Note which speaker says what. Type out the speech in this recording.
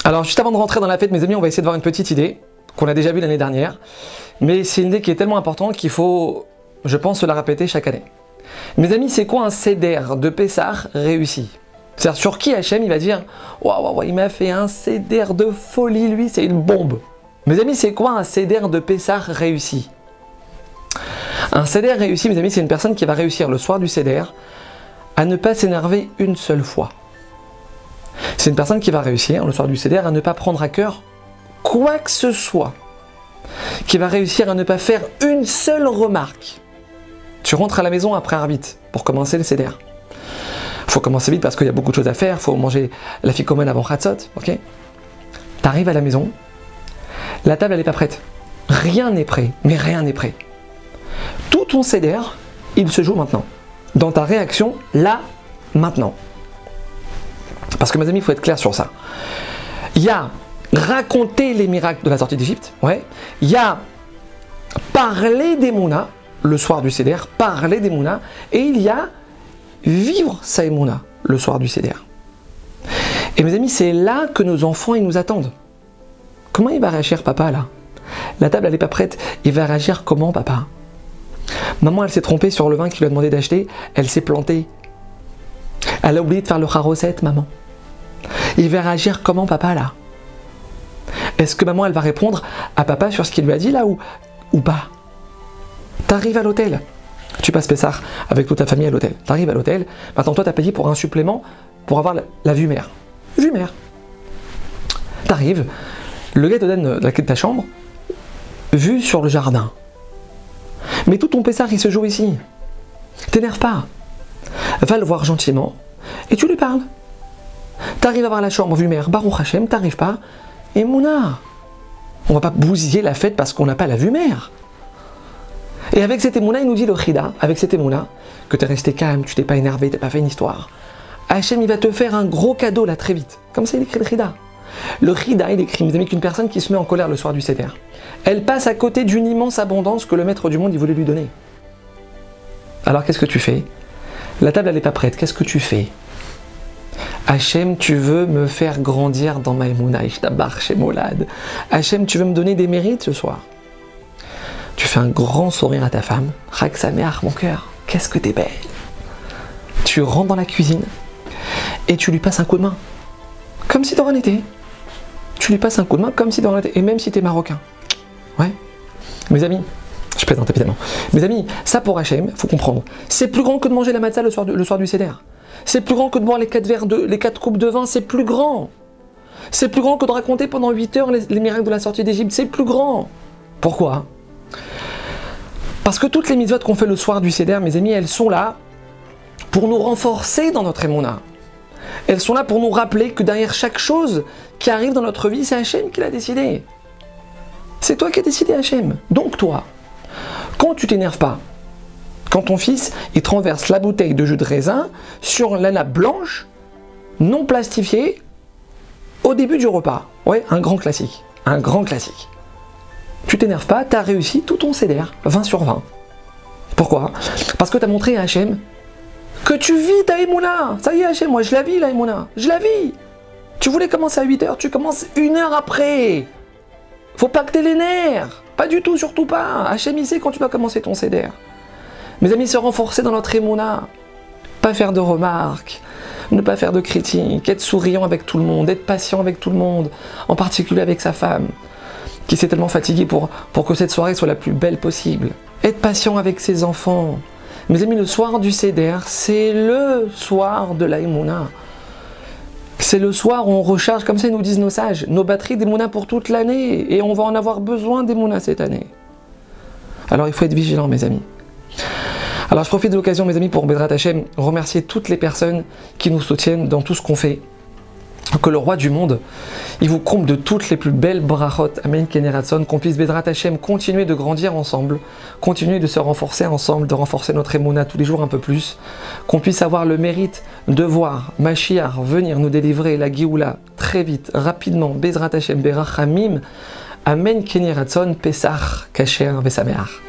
Speaker 1: Alors, juste avant de rentrer dans la fête, mes amis, on va essayer de voir une petite idée qu'on a déjà vue l'année dernière. Mais c'est une idée qui est tellement importante qu'il faut, je pense, se la répéter chaque année. Mes amis, c'est quoi un seder de Pessah réussi? C'est-à-dire sur qui Hachem il va dire waouh, il m'a fait un seder de folie, lui, c'est une bombe. Mes amis, c'est quoi un seder de Pessah réussi? Un seder réussi, mes amis, c'est une personne qui va réussir le soir du seder à ne pas s'énerver une seule fois. C'est une personne qui va réussir le soir du seder à ne pas prendre à cœur quoi que ce soit. Qui va réussir à ne pas faire une seule remarque. Tu rentres à la maison après Arvit pour commencer le seder. Il faut commencer vite parce qu'il y a beaucoup de choses à faire. Il faut manger la ficomène avant Chatzot. Okay, tu arrives à la maison, la table elle n'est pas prête. Rien n'est prêt, mais rien n'est prêt. Tout ton seder, il se joue maintenant. Dans ta réaction, là, maintenant. Parce que mes amis, il faut être clair sur ça. Il y a raconter les miracles de la sortie d'Égypte, ouais. Il y a parler des Mouna, le soir du Seder, parler des Mouna, et il y a vivre sa Mouna, le soir du Seder. Et mes amis, c'est là que nos enfants, ils nous attendent. Comment il va réagir, papa, là? La table, elle n'est pas prête. Il va réagir comment, papa? Maman, elle s'est trompée sur le vin qu'il lui a demandé d'acheter, elle s'est plantée. Elle a oublié de faire le charosette, maman. Il va réagir comment, papa, là? Est-ce que maman, elle va répondre à papa sur ce qu'il lui a dit, là, ou pas? T'arrives à l'hôtel, tu passes Pessah avec toute ta famille à l'hôtel. T'arrives à l'hôtel, maintenant toi, t'as payé pour un supplément pour avoir la vue mer. Vue mer. T'arrives, le gars te donne la clé de ta chambre, vue sur le jardin. Mais tout ton Pessah, il se joue ici. T'énerve pas. Va le voir gentiment et tu lui parles. T'arrives à voir la chambre vue mer, Baruch Hashem, t'arrives pas, et Mouna. On va pas bousiller la fête parce qu'on n'a pas la vue mer. Et avec cette émouna, il nous dit le chida, avec cette émouna, que tu es resté calme, tu t'es pas énervé, tu n'as pas fait une histoire. Hachem, il va te faire un gros cadeau là très vite. Comme ça, il écrit le chida. Le chida, il écrit, mes amis, qu'une personne qui se met en colère le soir du seder, elle passe à côté d'une immense abondance que le maître du monde, il voulait lui donner. Alors qu'est-ce que tu fais? La table, elle n'est pas prête. Qu'est-ce que tu fais? Hachem, tu veux me faire grandir dans ma émouna, Ishtabar Shemolad. Hachem, tu veux me donner des mérites ce soir. Tu fais un grand sourire à ta femme. Chag Sameach, mon cœur, qu'est-ce que t'es belle. Tu rentres dans la cuisine et tu lui passes un coup de main. Comme si de rien n'était. Tu lui passes un coup de main comme si de rien n'était. Et même si t'es marocain. Ouais. Mes amis, je plaisante évidemment. Mes amis, ça pour Hachem, il faut comprendre. C'est plus grand que de manger la matzah le soir du Seder. C'est plus grand que de boire les 4 coupes de vin. C'est plus grand. C'est plus grand que de raconter pendant 8 heures les miracles de la sortie d'Égypte. C'est plus grand. Pourquoi? Parce que toutes les mitzvot qu'on fait le soir du Seder, mes amis, elles sont là pour nous renforcer dans notre émouna. Elles sont là pour nous rappeler que derrière chaque chose qui arrive dans notre vie, c'est Hachem qui l'a décidé. C'est toi qui as décidé, Hachem. Donc toi, quand tu t'énerves pas, quand ton fils, il te renverse la bouteille de jus de raisin sur la nappe blanche, non plastifiée, au début du repas. Ouais, un grand classique. Un grand classique. Tu t'énerves pas, tu as réussi tout ton Seder, 20 sur 20. Pourquoi? Parce que tu as montré à Hachem que tu vis ta émouna. Ça y est Hachem, moi je la vis la émouna, je la vis. Tu voulais commencer à 8 heures, tu commences 1 heure après. Faut pas que t'aies les nerfs, pas du tout, surtout pas. Hachem il sait quand tu dois commencer ton Seder. Mes amis, se renforcer dans notre émouna, pas faire de remarques, ne pas faire de critiques, être souriant avec tout le monde, être patient avec tout le monde, en particulier avec sa femme, qui s'est tellement fatigué pour que cette soirée soit la plus belle possible. Être patient avec ses enfants. Mes amis, le soir du Seder, c'est le soir de la Emouna. C'est le soir où on recharge, comme ça nous disent nos sages, nos batteries d'Emouna pour toute l'année. Et on va en avoir besoin d'Emouna cette année. Alors il faut être vigilant, mes amis. Alors je profite de l'occasion, mes amis, pour Bezrat Hachem, remercier toutes les personnes qui nous soutiennent dans tout ce qu'on fait. Que le roi du monde, il vous comble de toutes les plus belles brachot, Amen Keneratson, qu'on puisse Bezrat Hachem continuer de grandir ensemble, continuer de se renforcer ensemble, de renforcer notre émouna tous les jours un peu plus, qu'on puisse avoir le mérite de voir Mashiach venir nous délivrer la Géoula très vite, rapidement, Bezrat Hachem Berachamim, Amen Keneratson, Pesach, Kasher, Vesameach.